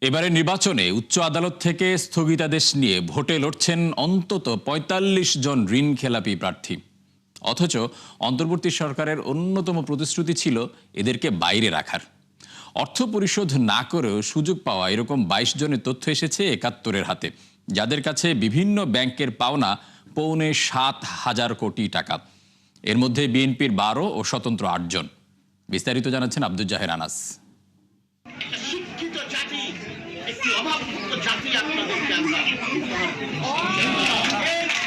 এবারে নির্বাচনে উচ্চ আদালত থেকে স্থগিতাদেশ নিয়ে ভোটে লড়ছেন অন্তত ৪৫ জন ঋণ খেলাপি প্রার্থী। অথচ অন্তর্বর্তী সরকারের অন্যতম প্রতিশ্রুতি ছিল এদেরকে বাইরে রাখার। অর্থ পরিশোধ না করেও সুযোগ পাওয়া এরকম ২২ জনের তথ্য এসেছে একাত্তরের হাতে, যাদের কাছে বিভিন্ন ব্যাংকের পাওনা ৭.৫ কোটি টাকা। এর মধ্যে বিএনপির ১২ ও স্বতন্ত্র ৮ জন। বিস্তারিত জানাচ্ছেন আব্দুল জাহের আনাস।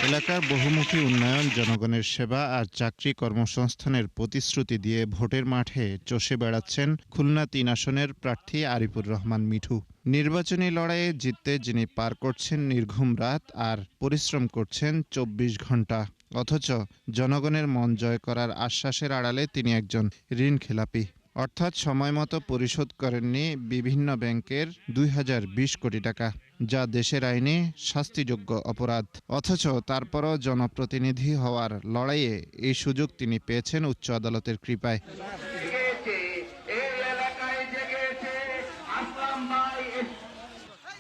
এলাকার বহুমুখী উন্নয়ন, জনগণের সেবা আর চাকরি কর্মসংস্থানের প্রতিশ্রুতি দিয়ে ভোটের মাঠে চষে বেড়াচ্ছেন খুলনা ৩ আসনের প্রার্থী আরিফুর রহমান মিঠু। নির্বাচনী লড়াইয়ে জিততে যিনি পার করছেন নির্ঘুম রাত আর পরিশ্রম করছেন ২৪ ঘন্টা, অথচ জনগণের মন জয় করার আশ্বাসের আড়ালে তিনি একজন ঋণ খেলাপি। অর্থাৎ সময়মতো পরিশোধ করেননি বিভিন্ন ব্যাংকের ২০২০ কোটি টাকা, যা দেশের আইনে শাস্তিযোগ্য অপরাধ। অথচ তারপরও জনপ্রতিনিধি হওয়ার লড়াইয়ে এই সুযোগ তিনি পেয়েছেন উচ্চ আদালতের কৃপায়।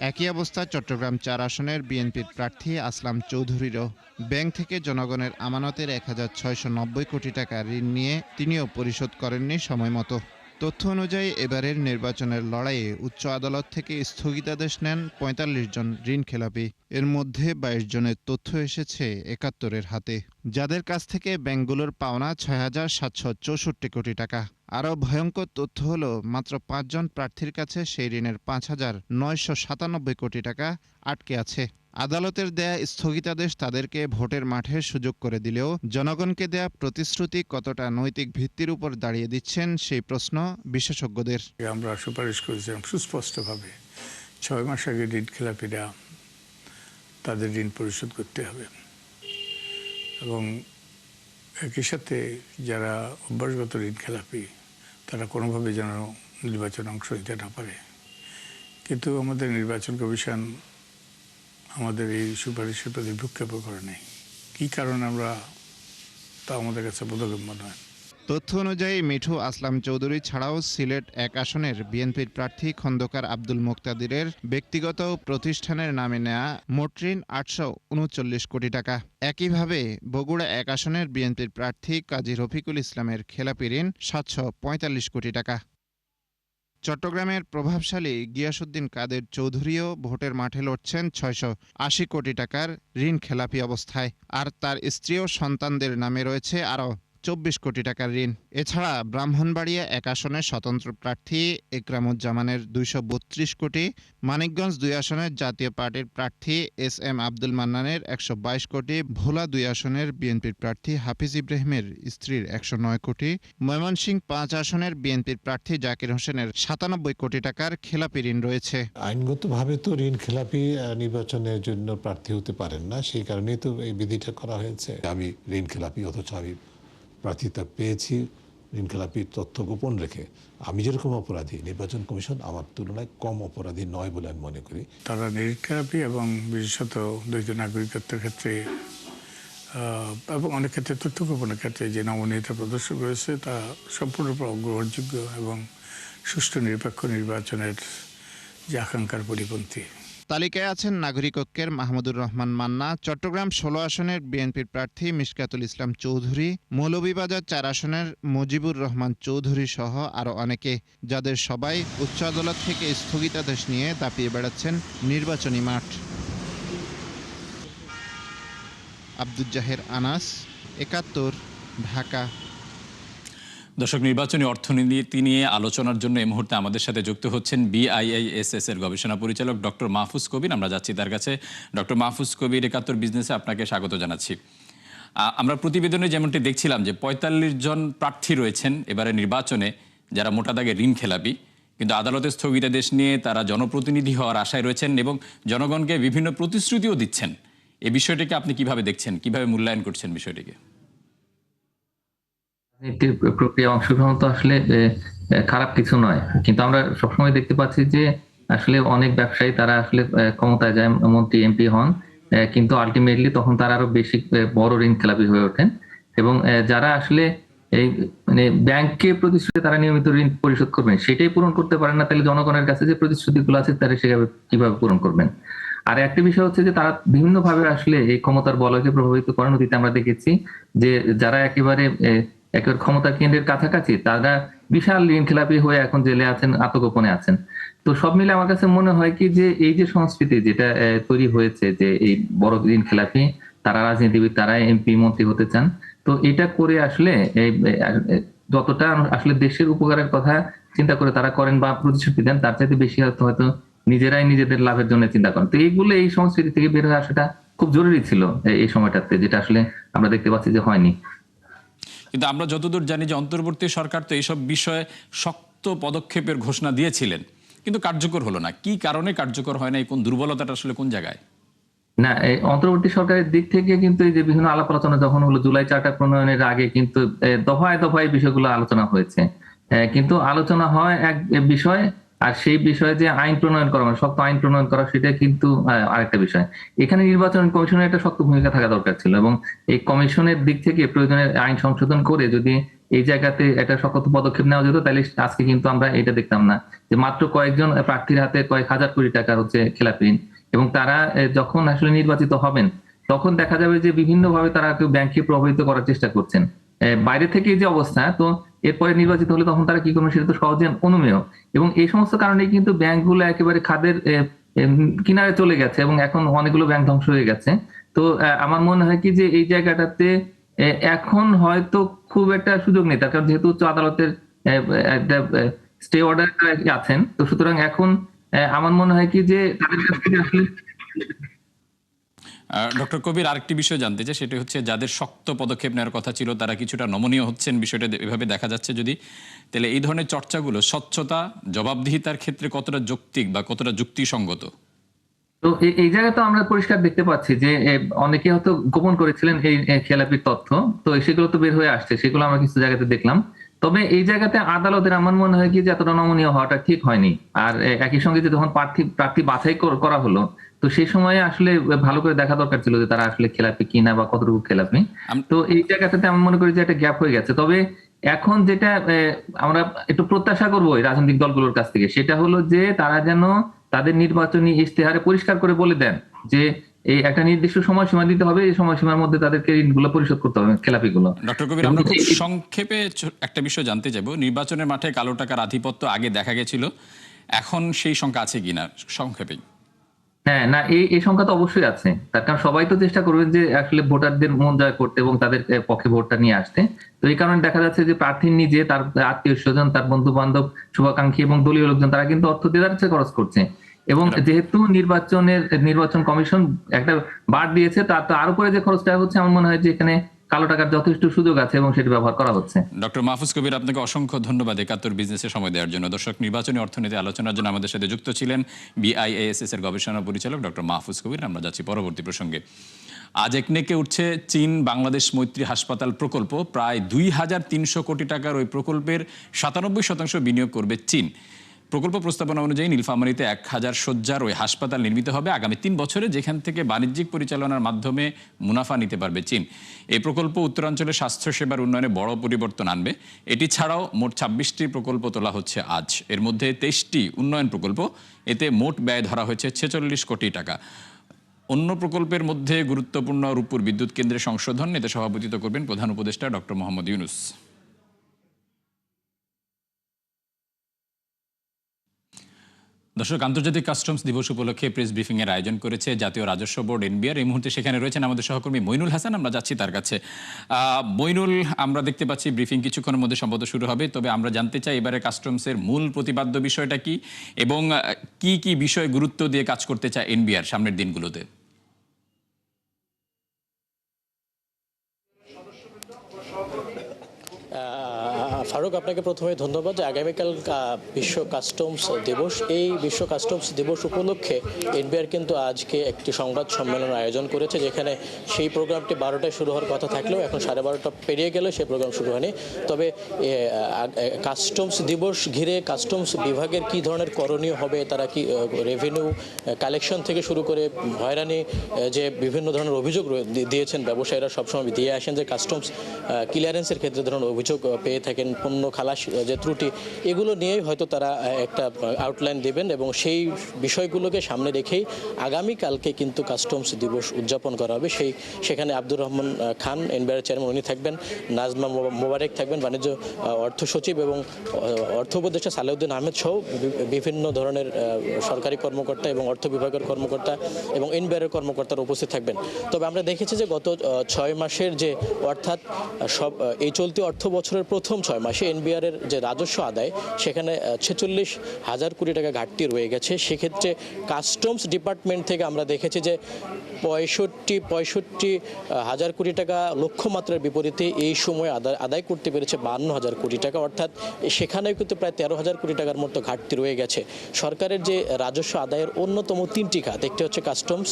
একই অবস্থা চট্টগ্রাম ৪ আসনের বিএনপির প্রার্থী আসলাম চৌধুরীরও। ব্যাংক থেকে জনগণের আমানতের ১৬৯০ কোটি টাকা ঋণ নিয়ে তিনিও পরিশোধ করেননি সময়মতো। তথ্য অনুযায়ী এবারের নির্বাচনের লড়াইয়ে উচ্চ আদালত থেকে স্থগিতাদেশ নেন ৪৫ জন ঋণ খেলাপি। এর মধ্যে ২২ জনের তথ্য এসেছে একাত্তরের হাতে, যাদের কাছ থেকে ব্যাংকগুলোর পাওনা ৬,৭৬৪ কোটি টাকা। আরও ভয়ঙ্কর তথ্য হলো মাত্র ৫ জন প্রার্থীর কাছে সেই ঋণের ৫,৯৯৭ কোটি টাকা আটকে আছে। আদালতের দেয়া স্থগিতাদেশ তাদেরকে ভোটের মাঠে সুযোগ করে দিলেও জনগণকে দেয়া প্রতিশ্রুতি কতটা নৈতিক ভিত্তির উপর দাঁড়িয়ে দিচ্ছেন সেই প্রশ্ন বিশেষজ্ঞদের। আমরা সুপারিশ করেছিলাম সুস্পষ্টভাবে ৬ মাস আগে ঋণ খেলাপিরা তাদের ঋণ পরিশোধ করতে হবে, এবং একই সাথে যারা অভ্যাসগত ঋণ খেলাপি তারা কোনোভাবে যেন নির্বাচনে অংশ নিতে না পারে। কিন্তু আমাদের নির্বাচন কমিশন আমাদের এই সুপারিশের প্রতি ভ্রুক্ষেপ করে নেই। কী কারণে আমরা তা আমাদের কাছে বোধগম্য নয়। তথ্য অনুযায়ী মিঠু আসলাম চৌধুরী ছাড়াও সিলেট ১ আসনের বিএনপির প্রার্থী খন্দকার আব্দুল মোক্তাদিরের ব্যক্তিগত প্রতিষ্ঠানের নামে নেয়া মোট ঋণ ৮৩৯ কোটি টাকা। একইভাবে বগুড়া ১ আসনের বিএনপির প্রার্থী কাজী রফিকুল ইসলামের খেলাপি ঋণ ৭৪৫ কোটি টাকা। চট্টগ্রামের প্রভাবশালী গিয়াসউদ্দিন কাদের চৌধুরীও ভোটের মাঠে লড়ছেন ৬৮০ কোটি টাকার ঋণ খেলাপি অবস্থায়, আর তার স্ত্রী ও সন্তানদের নামে রয়েছে আরও ২৪ কোটি টাকার ঋণ। এছাড়া ব্রাহ্মণবাড়িয়া ১ আসনের স্বতন্ত্র প্রার্থী একরামুজ্জামানের ২৩২ কোটি, মানিকগঞ্জ ২ আসনের জাতীয় পার্টির প্রার্থী এস.এম. আব্দুল মান্নানের ১২২ কোটি, ভোলা ২ আসনের বিএনপির প্রার্থী হাফিজ ইব্রাহিমের স্ত্রীর ১০৯ কোটি, ময়মনসিংহ ৫ আসনের বিএনপির প্রার্থী জাকির হোসেনের ৯৭ কোটি টাকার খেলাপি ঋণ রয়েছে। আইনগতভাবে তো ঋণ খেলাপি নির্বাচনের জন্য প্রার্থী হতে পারেন না, সেই কারণেই তো এই বিধিটা করা হয়েছে। আমি ঋণ খেলাপি, অথচ আমি প্রার্থিতা পেয়েছি ঋণ খেলাপির তথ্য গোপন রেখে। আমি যেরকম অপরাধী, নির্বাচন কমিশন আমার তুলনায় কম অপরাধী নয় বলে আমি মনে করি। তারা ঋণ খেলাপি এবং বিশেষত দ্বৈত নাগরিকত্বের ক্ষেত্রে এবং অনেক ক্ষেত্রে তথ্য গোপনের ক্ষেত্রে যে নমনীয়তা প্রদর্শন করেছে তা সম্পূর্ণরূপে অগ্রহণযোগ্য এবং সুষ্ঠু নিরপেক্ষ নির্বাচনের যে আকাঙ্ক্ষার পরিপন্থী। তালিকায় আছেন নাগরিকৈক্যের মাহমুদুর রহমান মান্না, চট্টগ্রাম ১৬ আসনের বিএনপির প্রার্থী মিশকাতুল ইসলাম চৌধুরী, মৌলভীবাজার ৪ আসনের মুজিবুর রহমান চৌধুরী সহ আরও অনেকে, যাদের সবাই উচ্চ আদালত থেকে স্থগিতাদেশ নিয়ে দাপিয়ে বেড়াচ্ছেন নির্বাচনী মাঠ। আব্দুল জাহের আনাস, একাত্তর, ঢাকা। দর্শক, নির্বাচনী অর্থনীতি নিয়ে আলোচনার জন্য এই মুহূর্তে আমাদের সাথে যুক্ত হচ্ছেন BIISS এর গবেষণা পরিচালক ডক্টর মাহফুজ কবির। আমরা যাচ্ছি তার কাছে। ডক্টর মাহফুজ কবির, একাত্তর বিজনেসে আপনাকে স্বাগত জানাচ্ছি। আমরা প্রতিবেদনে যেমনটি দেখছিলাম যে ৪৫ জন প্রার্থী রয়েছেন এবারে নির্বাচনে, যারা মোটা দাগে ঋণ খেলাপি, কিন্তু আদালতের স্থগিতাদেশ নিয়ে তারা জনপ্রতিনিধি হওয়ার আশায় রয়েছেন এবং জনগণকে বিভিন্ন প্রতিশ্রুতিও দিচ্ছেন। এই বিষয়টিকে আপনি কিভাবে দেখছেন, কিভাবে মূল্যায়ন করছেন বিষয়টিকে? রাজনীতির প্রক্রিয়া অংশগ্রহণ তো আসলে খারাপ কিছু নয়, কিন্তু আমরা সবসময় দেখতে পাচ্ছি যে আসলে অনেক ব্যবসায়ী তারা আসলে ক্ষমতায় যায়, মন্ত্রী এমপি হন, কিন্তু আলটিমেটলি তখন তারা আরো বেশি বড় ঋণ খেলাপি হয়ে ওঠেন। এবং যারা আসলে এই মানে ব্যাংকে প্রতিশ্রুতি তারা নিয়মিত ঋণ পরিশোধ করবেন সেটাই পূরণ করতে পারেন না, তাহলে জনগণের কাছে যে প্রতিশ্রুতিগুলো আছে তারা সেভাবে কিভাবে পূরণ করবেন? আর একটা বিষয় হচ্ছে যে তারা বিভিন্ন ভাবে আসলে এই ক্ষমতার বলয়কে প্রভাবিত করেন। অতীতে আমরা দেখেছি যে যারা একেবারে ক্ষমতা কেন্দ্রের কাছাকাছি তারা বিশাল ঋণ খেলাপি হয়ে এখন জেলে আছেন, আত্মগোপনে আছেন। তো সব মিলে আমার কাছে মনে হয় কি যে এই যে সংস্কৃতি যেটা তৈরি হয়েছে যে এই বড় ঋণ খেলাপি, তারা রাজনীতিবিদ, তারা এমপি মন্ত্রী হতে চান, তো এটা করে আসলে যতটা আসলে দেশের উপকারের কথা চিন্তা করে তারা করেন বা প্রতিশ্রুতি দেন, তার চাইতে বেশি হয়তো নিজেরাই নিজেদের লাভের জন্য চিন্তা করেন। তো এইগুলো এই সংস্কৃতি থেকে বের হয়ে আসাটা খুব জরুরি ছিল এই সময়টাতে, যেটা আসলে আমরা দেখতে পাচ্ছি যে হয়নি। কিন্তু আমরা যতদূর জানি যে অন্তর্বর্তী সরকার তো এইসব বিষয়ে শক্ত পদক্ষেপের ঘোষণা দিয়েছিলেন, কিন্তু কার্যকর হলো না। কি কারণে কার্যকর হয় না? কোন দুর্বলতাটা আসলে কোন জায়গায়? না, এই অন্তর্বর্তী সরকারের দিক থেকে কিন্তু এই যে বিভিন্ন আলাপ আলোচনা যখন হলো জুলাই চার্টার প্রণয়নের আগে, কিন্তু দফায় দফায় বিষয়গুলো আলোচনা হয়েছে। কিন্তু আলোচনা হয় এক বিষয়, আর সেই বিষয়ে যে আইন প্রণয়ন করা, মানে শক্ত আইন প্রণয়ন করা, সেটা কিন্তু আরেকটা বিষয়। এখানে নির্বাচন কমিশনের একটা শক্ত ভূমিকা থাকা দরকার ছিল, এবং এই কমিশনের দিক থেকে প্রয়োজনের আইন সংশোধন করে যদি এই জায়গাতে একটা শক্ত পদক্ষেপ নেওয়া যেত, তাহলে আজকে কিন্তু আমরা এটা দেখতাম না যে মাত্র কয়েকজন প্রার্থীর হাতে কয়েক হাজার কোটি টাকা হচ্ছে খেলাপি ঋণ, এবং তারা যখন আসলে নির্বাচিত হবেন তখন দেখা যাবে যে বিভিন্নভাবে তারা ব্যাংককে প্রভাবিত করার চেষ্টা করছেন বাইরে থেকে যে অবস্থা। তো এরপরে নির্বাচিত হলে তখন তারা কি করবেন সেটা তো সহজে অনুমেয়, এবং এই সমস্ত কারণে কিন্তু ব্যাংকগুলো একেবারে খাদের কিনারে চলে গেছে, এবং এখন অনেকগুলো ব্যাংক ধ্বংস হয়ে গেছে। তো আমার মনে হয় কি যে এই জায়গাটাতে এখন হয়তো খুব একটা সুযোগ নেই, তার কারণ যেহেতু উচ্চ আদালতের একটা স্টে অর্ডার আছেন, তো সুতরাং এখন আমার মনে হয় কি যে তাদের কাছ থেকে আসলে ডক্টর কবির, আরেকটি বিষয় জানতে চাই, সেটা হচ্ছে যাদের শক্ত পদক্ষেপ নেওয়ার কথা ছিল তারা কিছুটা নমনীয় হচ্ছেন, বিষয়টা এভাবে দেখা যাচ্ছে। যদি তাহলে এই ধরনের চর্চাগুলো স্বচ্ছতা, জবাবদিহিতার ক্ষেত্রে কতটা যৌক্তিক বা কতটা যুক্তিসঙ্গত? তো এই জায়গায় তো আমরা পরিষ্কার দেখতে পাচ্ছি যে অনেকে হয়তো গোপন করেছিলেন এই খেলাপির তথ্য, তো সেগুলো তো বের হয়ে আসছে, সেগুলো আমরা কিছু জায়গাতে দেখলাম। তবে এই জায়গাতে আদালতের আমার মনে হয় কি যে এতটা নমনীয় হওয়াটা ঠিক হয়নি। আর একই সঙ্গে যে যখন প্রার্থী বাছাই করা হলো, তো সেই সময়ে আসলে ভালো করে দেখা দরকার ছিল যে তারা আসলে খেলাপি কিনা বা কতটুকু খেলাপি। তো এই জায়গাটাতে আমি মনে করি যে একটা গ্যাপ হয়ে গেছে। তবে এখন যেটা আমরা একটু প্রত্যাশা করবো এই রাজনৈতিক দলগুলোর কাছ থেকে, সেটা হলো যে তারা যেন তাদের নির্বাচনী ইশতেহারে পরিষ্কার করে বলে দেন যে এই একটা নির্দিষ্ট সময়সীমা দিতে হবে, এই সময়সীমার মধ্যে তাদেরকে ঋণগুলো পরিশোধ করতে হবে, খেলাপিগুলো। ডক্টর কবির, আমরা খুব সংক্ষেপে একটা বিষয় জানতে চাইবো। নির্বাচনের মাঠে কালো টাকার আধিপত্য আগে দেখা গেছিল, এখন সেই সংখ্যা আছে কিনা সংক্ষেপেই? হ্যাঁ, না, এই সংখ্যা তো অবশ্যই আছে। তার কারণ সবাই তো চেষ্টা করবেন যে আসলে ভোটারদের মন জয় করতে এবং তাদের পক্ষে ভোটটা নিয়ে আসতে। তো এই কারণে দেখা যাচ্ছে যে প্রার্থী নিজে, তার আত্মীয় স্বজন, তার বন্ধু বান্ধব, শুভাকাঙ্ক্ষী এবং দলীয় লোকজন তারা কিন্তু অর্থ দেদারসে খরচ করছে। এবং যেহেতু নির্বাচন কমিশন একটা বার দিয়েছে, তার উপরে যে খরচটা হচ্ছে, আমার মনে হয় যে এখানে কালো টাকার যথেষ্ট সুযোগ আছে এবং সেটি ব্যবহার করা হচ্ছে। ডক্টর মাহফুজ কবির, আপনাকে অসংখ্য ধন্যবাদ একাত্তর বিজনেসে সময় দেওয়ার জন্য। দর্শক, নির্বাচনী অর্থনীতি আলোচনার জন্য আমাদের সাথে যুক্ত ছিলেন BIASS এর গবেষণা পরিচালক ডক্টর মাহফুজ কবির। আমরা যাচ্ছি পরবর্তী প্রসঙ্গে। আজ একনেকে উঠছে চীন বাংলাদেশ মৈত্রী হাসপাতাল প্রকল্প। প্রায় 2300 কোটি টাকার ওই প্রকল্পের 97% বিনিয়োগ করবে চীন। প্রকল্প প্রস্তাবনা অনুযায়ী নীলফামারীতে 1000 শয্যার ওই হাসপাতাল নির্মিত হবে আগামী 3 বছরে, যেখান থেকে বাণিজ্যিক পরিচালনার মাধ্যমে মুনাফা নিতে পারবে চীন। এই প্রকল্প উত্তরাঞ্চলের স্বাস্থ্যসেবার উন্নয়নে বড় পরিবর্তন আনবে। এটি ছাড়াও মোট 26টি প্রকল্প তোলা হচ্ছে আজ। এর মধ্যে 23টি উন্নয়ন প্রকল্প। এতে মোট ব্যয় ধরা হয়েছে 46 কোটি টাকা। অন্য প্রকল্পের মধ্যে গুরুত্বপূর্ণ রূপপুর বিদ্যুৎ কেন্দ্রের সংশোধন। এতে সভাপতিত্ব করবেন প্রধান উপদেষ্টা ডক্টর মোহাম্মদ ইউনূস। দর্শক, আন্তর্জাতিক কাস্টমস দিবস উপলক্ষে প্রেস ব্রিফিং এর আয়োজন করেছে জাতীয় রাজস্ব বোর্ড NBR। এই মুহূর্তে সেখানে রয়েছেন আমাদের সহকর্মী মইনুল হাসান। আমরা যাচ্ছি তার কাছে। মইনুল, আমরা দেখতে পাচ্ছি ব্রিফিং কিছুক্ষণের মধ্যে সম্ভবত শুরু হবে, তবে আমরা জানতে চাই এবারে কাস্টমসের মূল প্রতিপাদ্য বিষয়টা কি এবং কি কি বিষয় গুরুত্ব দিয়ে কাজ করতে চায় NBR সামনের দিনগুলোতে? ফারুক, আপনাকে প্রথমে ধন্যবাদ যে আগামীকাল বিশ্ব কাস্টমস দিবস। এই বিশ্ব কাস্টমস দিবস উপলক্ষে এনবিআর কিন্তু আজকে একটি সংবাদ সম্মেলন আয়োজন করেছে, যেখানে সেই প্রোগ্রামটি 12টায় শুরু হওয়ার কথা থাকলেও এখন 12:30 পেরিয়ে গেলে সেই প্রোগ্রাম শুরু হয়নি। তবে কাস্টমস দিবস ঘিরে কাস্টমস বিভাগের কি ধরনের করণীয় হবে, তারা কি রেভিনিউ কালেকশন থেকে শুরু করে হয়রানি, যে বিভিন্ন ধরনের অভিযোগ দিয়েছেন ব্যবসায়ীরা, সবসময় দিয়ে আসেন যে কাস্টমস ক্লিয়ারেন্সের ক্ষেত্রে ধরনের অভিযোগ পেয়ে থাকেন, পণ্য খালাস যে ত্রুটি, এগুলো নিয়েই হয়তো তারা একটা আউটলাইন দেবেন এবং সেই বিষয়গুলোকে সামনে রেখেই আগামীকালকে কিন্তু কাস্টমস দিবস উদযাপন করা হবে। সেখানে আব্দুর রহমান খান এনবিআর চেয়ারম্যান উনি থাকবেন, নাজমা মোবারক থাকবেন বাণিজ্য অর্থ সচিব, এবং অর্থ উপদেষ্টা সালেউদ্দিন আহমেদ সহ বিভিন্ন ধরনের সরকারি কর্মকর্তা এবং অর্থ বিভাগের কর্মকর্তা এবং এনবিআরের কর্মকর্তারা উপস্থিত থাকবেন। তবে আমরা দেখেছি যে গত 6 মাসের যে অর্থাৎ এই চলতি অর্থ বছরের প্রথম 6 মাসে এনবিআরের যে রাজস্ব আদায়, সেখানে 46,000 কোটি টাকা ঘাটতি রয়ে গেছে। সেক্ষেত্রে কাস্টমস ডিপার্টমেন্ট থেকে আমরা দেখেছি যে 65,000 কোটি টাকা লক্ষ্যমাত্রার বিপরীতে এই সময় আদায় করতে পেরেছে 52,000 কোটি টাকা, অর্থাৎ সেখানেও কিন্তু প্রায় 13,000 কোটি টাকার মতো ঘাটতি রয়ে গেছে। সরকারের যে রাজস্ব আদায়ের অন্যতম 3টি খাত, একটি হচ্ছে কাস্টমস,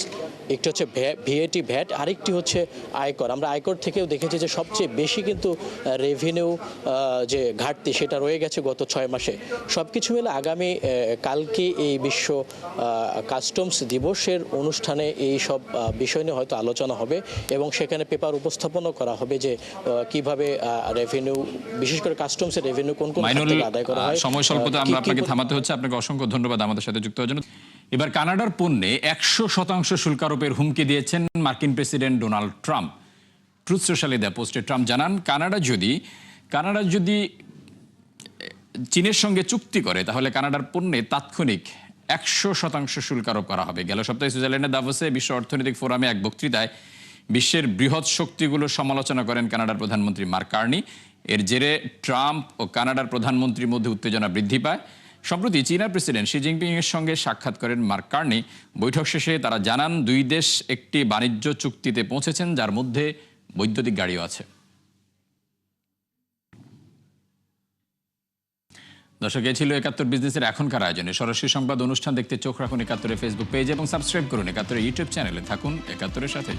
একটি হচ্ছে ভিএটি ভ্যাট, আরেকটি হচ্ছে আয়কর। আমরা আয়কর থেকেও দেখেছি যে সবচেয়ে বেশি কিন্তু রেভিনিউ যে ঘাটতি সেটা রয়ে গেছে গত 6 মাসে। সব কিছু মিলে আগামী কালকে এই বিশ্ব কাস্টমস দিবসের অনুষ্ঠানে এই সব বিষয় নিয়ে হয়তো আলোচনা হবে এবং সেখানে পেপার উপস্থাপনও করা হবে যে কিভাবে রেভিনিউ, বিশেষ করে কাস্টমসের রেভিনিউ কোন কোন খাত থেকে আদায় করা হয়। সময় স্বল্পতা, আমরা আপনাকে থামাতে হচ্ছে। আপনাকে অসংখ্য ধন্যবাদ আমাদের সাথে যুক্ত হওয়ার জন্য। এবার কানাডার পণ্যে 100% শুল্ক আরোপের হুমকি দিয়েছেন মার্কিন প্রেসিডেন্ট ডোনাল্ড ট্রাম্প। ট্রুথ সোশ্যালে দেয়া পোস্টে ট্রাম্প জানান, কানাডা যদি চীনের সঙ্গে চুক্তি করে তাহলে কানাডার পণ্যে তাৎক্ষণিক 100% শুল্ক আরোপ করা হবে। গেল সপ্তাহে সুইজারল্যান্ডের দাভোসে বিশ্ব অর্থনৈতিক ফোরামে এক বক্তৃতায় বিশ্বের বৃহৎ শক্তিগুলোর সমালোচনা করেন কানাডার প্রধানমন্ত্রী মার্ক কার্নি। এর জেরে ট্রাম্প ও কানাডার প্রধানমন্ত্রীর মধ্যে উত্তেজনা বৃদ্ধি পায়। সম্প্রতি চীনা প্রেসিডেন্ট শি জিনপিং এর সঙ্গে সাক্ষাৎ করেন মার্ক কার্নি। বৈঠক শেষে তারা জানান দুই দেশ একটি বাণিজ্য চুক্তিতে পৌঁছেছেন, যার মধ্যে বৈদ্যুতিক গাড়িও আছে। দর্শক, এ ছিল ৭১ বিজনেসের এখনকার আয়োজনে। সরাসরি সংবাদ অনুষ্ঠান দেখতে চোখ রাখুন ৭১ ফেসবুক পেজ এবং সাবস্ক্রাইব করুন ৭১ ইউটিউব চ্যানেলে। থাকুন ৭১-এর সাথে।